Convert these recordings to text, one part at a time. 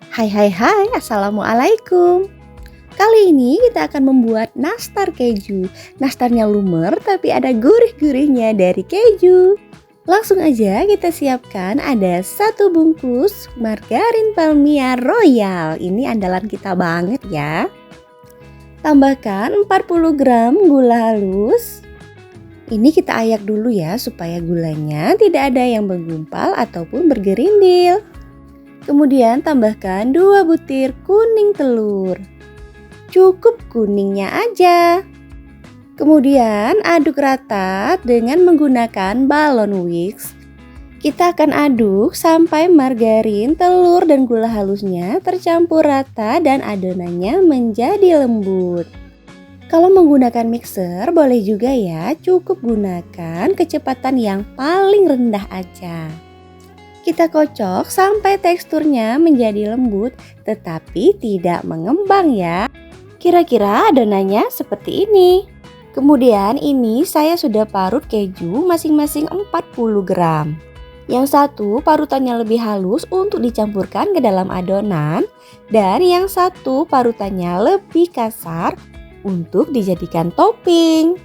Hai, Assalamualaikum. Kali ini kita akan membuat nastar keju. Nastarnya lumer tapi ada gurih-gurihnya dari keju. Langsung aja kita siapkan ada 1 bungkus margarin Palmia Royal. Ini andalan kita banget ya. Tambahkan 40 gram gula halus. Ini kita ayak dulu ya supaya gulanya tidak ada yang menggumpal ataupun bergerindil. Kemudian tambahkan 2 butir kuning telur. Cukup kuningnya aja. Kemudian aduk rata dengan menggunakan balon wax. Kita akan aduk sampai margarin, telur, dan gula halusnya tercampur rata dan adonannya menjadi lembut. Kalau menggunakan mixer boleh juga ya, cukup gunakan kecepatan yang paling rendah aja. Kita kocok sampai teksturnya menjadi lembut tetapi tidak mengembang ya. Kira-kira adonannya seperti ini. Kemudian ini saya sudah parut keju masing-masing 40 gram. Yang satu parutannya lebih halus untuk dicampurkan ke dalam adonan. Dan yang satu parutannya lebih kasar untuk dijadikan topping.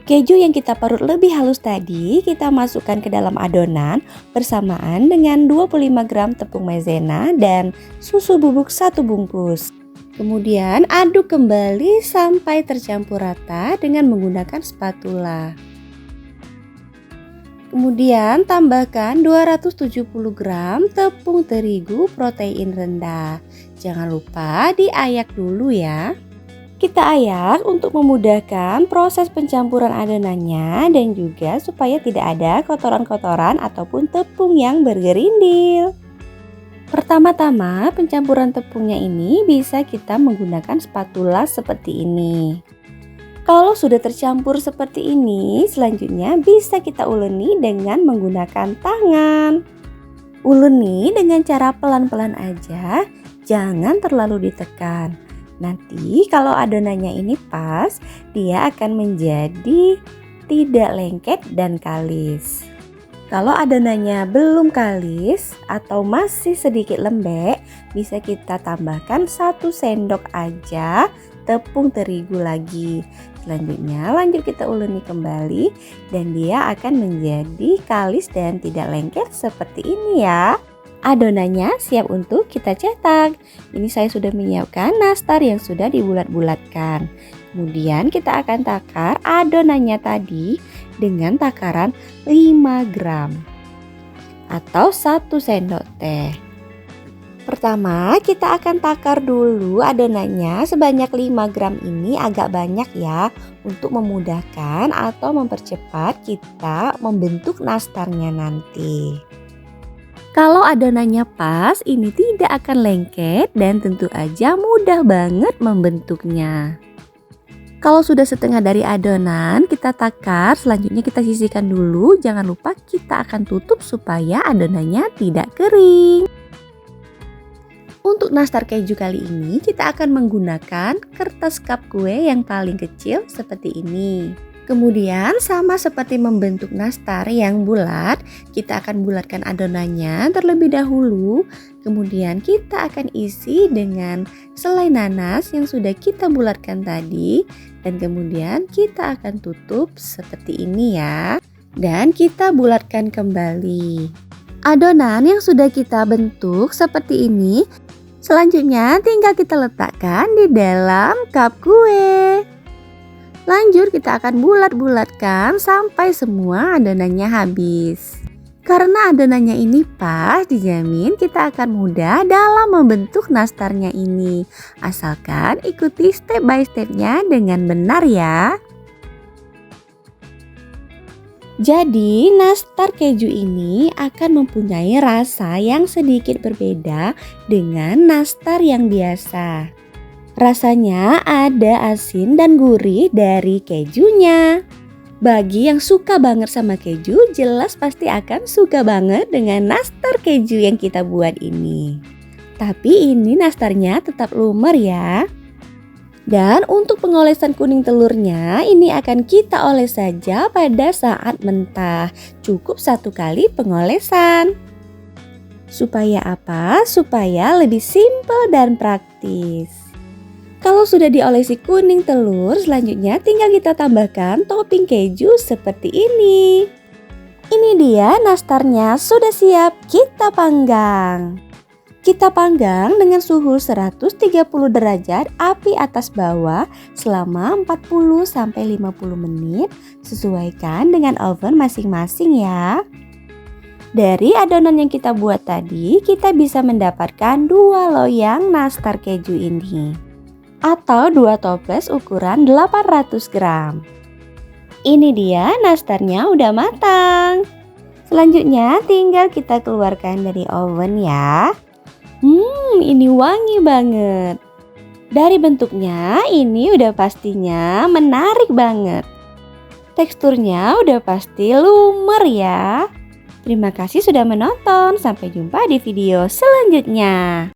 Keju yang kita parut lebih halus tadi kita masukkan ke dalam adonan bersamaan dengan 25 gram tepung maizena dan susu bubuk 1 bungkus. Kemudian aduk kembali sampai tercampur rata dengan menggunakan spatula. Kemudian tambahkan 270 gram tepung terigu protein rendah. Jangan lupa diayak dulu ya. Kita ayak untuk memudahkan proses pencampuran adonannya dan juga supaya tidak ada kotoran-kotoran ataupun tepung yang bergerindil. Pertama-tama pencampuran tepungnya ini bisa kita menggunakan spatula seperti ini. Kalau sudah tercampur seperti ini, selanjutnya bisa kita uleni dengan menggunakan tangan. Uleni dengan cara pelan-pelan aja, jangan terlalu ditekan. Nanti kalau adonannya ini pas, dia akan menjadi tidak lengket dan kalis. Kalau adonannya belum kalis atau masih sedikit lembek, bisa kita tambahkan 1 sendok aja tepung terigu lagi. Selanjutnya lanjut kita uleni kembali dan dia akan menjadi kalis dan tidak lengket seperti ini ya. Adonannya siap untuk kita cetak. Ini saya sudah menyiapkan nastar yang sudah dibulat-bulatkan. Kemudian kita akan takar adonannya tadi dengan takaran 5 gram atau 1 sendok teh. Pertama kita akan takar dulu adonannya sebanyak 5 gram ini agak banyak ya, untuk memudahkan atau mempercepat kita membentuk nastarnya nanti. Kalau adonannya pas, ini tidak akan lengket dan tentu aja mudah banget membentuknya. Kalau sudah setengah dari adonan, kita takar, selanjutnya kita sisihkan dulu. Jangan lupa kita akan tutup supaya adonannya tidak kering. Untuk nastar keju kali ini, kita akan menggunakan kertas cup kue yang paling kecil seperti ini. Kemudian sama seperti membentuk nastar yang bulat, kita akan bulatkan adonannya terlebih dahulu. Kemudian kita akan isi dengan selai nanas yang sudah kita bulatkan tadi. Dan kemudian kita akan tutup seperti ini ya. Dan kita bulatkan kembali. Adonan yang sudah kita bentuk seperti ini, selanjutnya tinggal kita letakkan di dalam cup kue. Lanjut kita akan bulat-bulatkan sampai semua adonannya habis. Karena adonannya ini pas, dijamin kita akan mudah dalam membentuk nastarnya ini. Asalkan ikuti step by stepnya dengan benar ya. Jadi nastar keju ini akan mempunyai rasa yang sedikit berbeda dengan nastar yang biasa. Rasanya ada asin dan gurih dari kejunya. Bagi yang suka banget sama keju, jelas pasti akan suka banget dengan nastar keju yang kita buat ini. Tapi ini nastarnya tetap lumer ya. Dan untuk pengolesan kuning telurnya, ini akan kita oles saja pada saat mentah. Cukup 1 kali pengolesan. Supaya apa? Supaya lebih simpel dan praktis. Kalau sudah diolesi kuning telur, selanjutnya tinggal kita tambahkan topping keju seperti ini. Ini dia nastarnya sudah siap kita panggang. Kita panggang dengan suhu 130 derajat api atas bawah selama 40-50 menit, sesuaikan dengan oven masing-masing ya. Dari adonan yang kita buat tadi, kita bisa mendapatkan 2 loyang nastar keju ini. Atau 2 toples ukuran 800 gram. Ini dia nastarnya udah matang. Selanjutnya tinggal kita keluarkan dari oven ya. Ini wangi banget. Dari bentuknya ini udah pastinya menarik banget. Teksturnya udah pasti lumer ya. Terima kasih sudah menonton. Sampai jumpa di video selanjutnya.